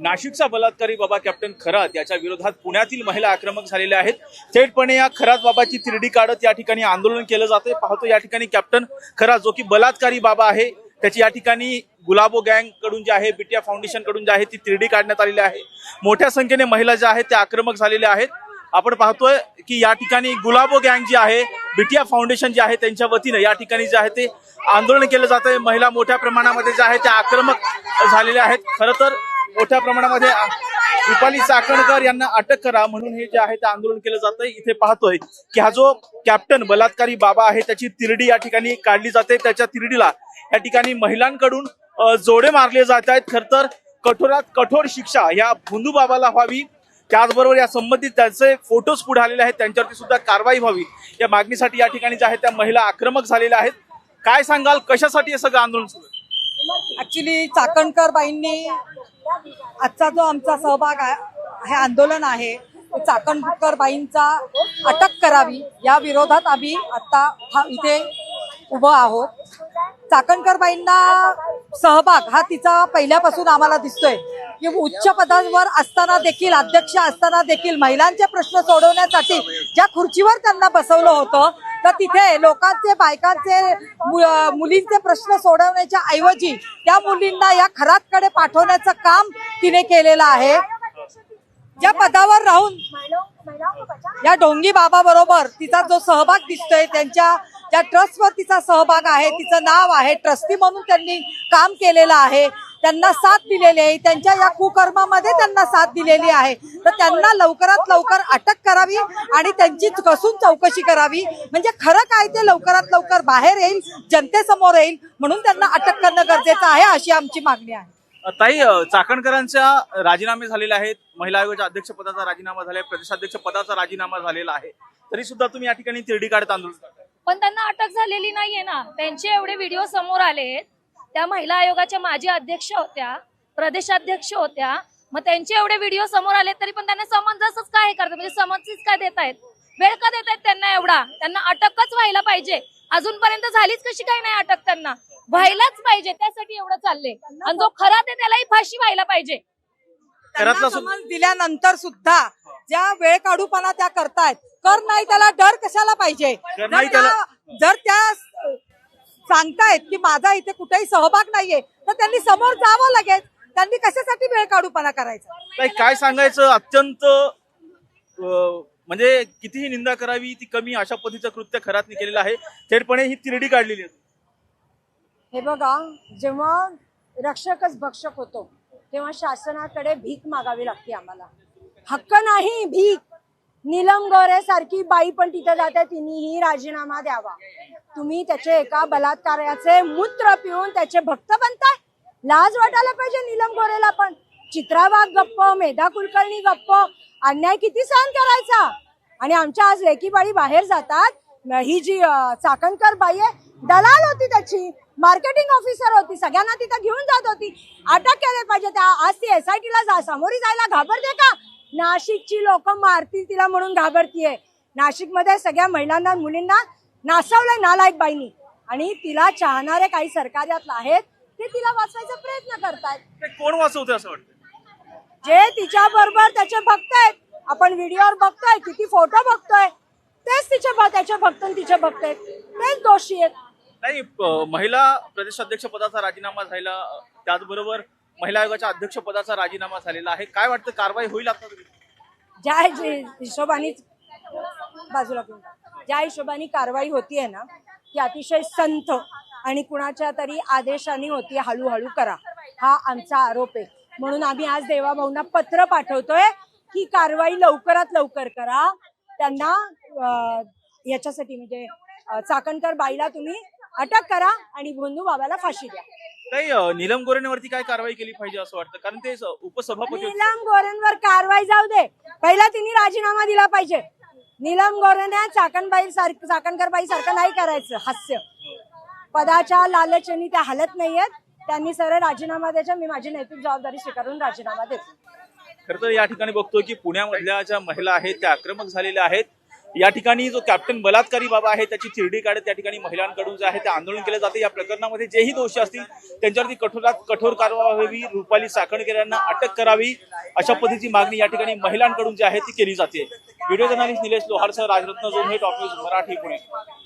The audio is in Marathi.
नाशिकचा बलात्कारी बाबा कॅप्टन खरात याच्या विरोधात पुण्यातील महिला आक्रमक झालेल्या आहेत। थेटपणे या खरात बाबाची तिरडी काढत या ठिकाणी आंदोलन केलं जाते। पाहतो या ठिकाणी कॅप्टन खरात जो की बलात्कारी बाबा आहे त्याची या ठिकाणी गुलाबो गँग कडून जे आहे, बिटिया फाउंडेशन कडून जे आहे ती तिरडी काढण्यात आलेली आहे। मोठ्या संख्येने महिला ज्या आहेत त्या आक्रमक झालेल्या आहेत। आपण पाहतोय की या ठिकाणी गुलाबो गँग जी आहे, बिटिया फाउंडेशन जे आहे त्यांच्या वतीने या ठिकाणी जे आहे ते आंदोलन केलं जात आहे। महिला मोठ्या प्रमाणामध्ये ज्या आहेत त्या आक्रमक झालेल्या आहेत। खरं तर मोठ्या प्रमाणामध्ये रुपाली चाकणकर यांना अटक करा म्हणून हे जे आहे ते आंदोलन केलं जात आहे। इथे पाहतोय की हा जो कॅप्टन बलात्कारी बाबा आहे त्याची तिरडी या ठिकाणी काढली जाते। त्याच्या तिरडीला या ठिकाणी महिलांकडून जोडे मारले जात आहेत। खर तर कठोरात कठोर शिक्षा या भोंदू बाबाला व्हावी, त्याचबरोबर या संबंधित त्यांचे फोटोज पुढे आलेले आहेत त्यांच्यावरती सुद्धा कारवाई व्हावी या मागणीसाठी या ठिकाणी ज्या आहेत त्या महिला आक्रमक झालेल्या आहेत। काय सांगाल, कशासाठी हे सगळं आंदोलन सुरू आहे? ऍक्च्युली चाकणकर बाईंनी आजचा जो आमचा सहभाग आहे, हे आंदोलन आहे, चाकणकर बाईंचा अटक करावी या विरोधात आम्ही आता इथे उभं आहोत। चाकणकर बाईंना सहभाग हा तिचा पहिल्यापासून आम्हाला दिसतोय की उच्च पदावर असताना देखील, अध्यक्ष असताना देखील महिलांचे प्रश्न सोडवण्यासाठी ज्या खुर्चीवर त्यांना बसवलं होतं तर तिथे लोकांचे, बायकांचे, मुलींचे प्रश्न सोडवण्याच्या ऐवजी त्या मुलींना या खरातकडे पाठवण्याचं काम तिने केलेलं आहे। ज्या पदावर राहून या ढोंगी बाबा बरोबर तिचा जो सहभाग दिसतोय, त्यांच्या ज्या ट्रस्टवर तिचा सहभाग आहे, तिचं नाव आहे, ट्रस्टी म्हणून त्यांनी काम केलेलं आहे, त्यांना साथ दिलेली आहे, त्यांच्या या कुकर्मामध्ये त्यांना साथ दिलेली आहे। तर त्यांना लवकरात लवकर अटक करावी आणि त्यांची कसून चौकशी करावी, म्हणजे खरं काय ते लवकरात लवकर बाहेर येईल, जनतेसमोर येईल, म्हणून त्यांना अटक करणं गरजेचं आहे अशी आमची मागणी आहे। ताई, चाकणकरांच्या राजीनामे झालेले आहेत, महिला आयोगाच्या अध्यक्षपदाचा राजीनामा झालाय, प्रदेशाध्यक्ष पदाचा राजीनामा झालेला आहे, तरी सुद्धा तुम्ही या ठिकाणी तिरडी काढत आंदोलन करताय। पण त्यांना अटक झालेली नाहीये ना। त्यांचे एवढे व्हिडिओ समोर आले, त्या महिला आयोगाच्या माजी अध्यक्ष होत्या, प्रदेशाध्यक्ष होत्या, मग त्यांचे एवढे व्हिडिओ समोर आले तरी पण त्यांना समन्सच काय करतात, म्हणजे समन्सच काय देतायत, वेळ का देतायत त्यांना एवढा? त्यांना अटकच व्हायला पाहिजे, अजूनपर्यंत झालीच कशी काय नाही अटक? त्यांना व्हायलाच पाहिजे, त्यासाठी एवढं चाललंय। आणि जो खरा ते त्यालाही फाशी व्हायला पाहिजे। समज दिल्यानंतर सुद्धा ज्या वेळ काढूपणा त्या करतायत, कर नाही त्याला डर कशाला पाहिजे? जर त्या सांगतायत की माझा इथे कुठेही सहभाग नाहीये तर त्यांनी समोर जावं लागेल। त्यांनी कशासाठी वेळ काढूपणा करायचा? काय सांगायचं, अत्यंत म्हणजे कितीही निंदा करावी ती कमी, अशा पद्धतीचं कृत्य खरातने केलेलं आहे। थेटपणे ही तिरडी काढलेली आहे। हे बघा, जेव्हा रक्षकच भक्षक होतो तेव्हा शासनाकडे भीक मागावी लागते आम्हाला, हक्क नाही, भीक। नीलम गोरे सारखी बाई पण तिथे जाते, तिनेही राजीनामा द्यावा। तुम्ही त्याचे एका बलात्काराचे मूत्र पिऊन त्याचे भक्त बनताय, लाज वाटायला पाहिजे नीलम गोरेला पण। चित्रा वाघ गप्प, मेधा कुलकर्णी गप्प, अन्याय किती सहन करायचा? आणि आमच्या आज लेकीबाळी बाहेर जातात, ही जी चाकणकर बाई आहे दलाल होती, त्याची मार्केटिंग ऑफिसर होती, सगळ्यांना तिथं घेऊन जात होती, अटक केले पाहिजे त्या। आज ती SIT ला सामोरी जायला घाबरते का? नाशिकची लोक मारतील तिला म्हणून घाबरतीये। नाशिकमध्ये सगळ्या महिलांना, मुलींना नासवलंय नालायक बाईनी, आणि तिला चाहणारे काही सरकार्यातले आहेत ते तिला वाचवायचा प्रयत्न करतायत। कोण वाचवते असं वाटतं? जे तिच्या बरोबर त्याचे भक्त आहेत, आपण व्हिडिओवर बघतोय, किती फोटो बघतोय, तेच त्याचे भक्त आणि तिचे भक्त आहेत, तेच दोषी आहेत। नाही, महिला प्रदेशाध्यक्ष पदाचा राजीनामा झाला, त्याचबरोबर महिला आयोगाच्या अध्यक्ष पदाचा राजीनामा झालेला आहे। काय वाटतं, कारवाई होईल आता? ज्या हिशोबाने बाजूला ज्या हिशोबाने कारवाई होतीये ना, ती अतिशय संथ आणि कुणाच्या तरी आदेशाने होती, हळूहळू करा, हा आमचा आरोप आहे। म्हणून आम्ही आज देवाभाऊंना पत्र पाठवतोय की कारवाई लवकरात लवकर करा, त्यांना याच्यासाठी म्हणजे चाकणकर बाईला तुम्ही अटक करा आणि भोंदू बाबाला फाशी द्या। काही नीलम गोरेंवरती काय कारवाई केली पाहिजे असं वाटतं? कारण ते उपसभापती। नीलम गोरेंवर कारवाई जाऊ दे, पहिला तिने राजीनामा दिला पाहिजे। नीलम गोरेने चाकणकर बाई सारखं नाही करायचं हास्य, पदाच्या लालचनी त्या हलत नाहीयेत, त्यांनी सरळ राजीनामा द्यायचा। मी माझी नैतिक जबाबदारी स्वीकारून राजीनामा देतो। खरं तर या ठिकाणी बघतोय की पुण्यामधल्या ज्या महिला आहेत त्या आक्रमक झालेल्या आहेत। या ठिकाणी जो कॅप्टन बलात्कारी बाबा आहे त्याची थिरडी काढत त्या ठिकाणी महिलांकडून जे आहे ते आंदोलन केले जाते। या प्रकरणामध्ये जेही दोषी असतील त्यांच्यावरती कठोरात कठोर कारवाई व्हावी, रुपाली चाकणकर यांना अटक करावी, अशा पद्धतीची मागणी या ठिकाणी महिलांकडून जी आहे ती केली जाते। व्हिडिओ जर्नलिस्ट निलेश लोहारसह राजरत्न झोन हे टॉप न्यूज मराठी पुणे।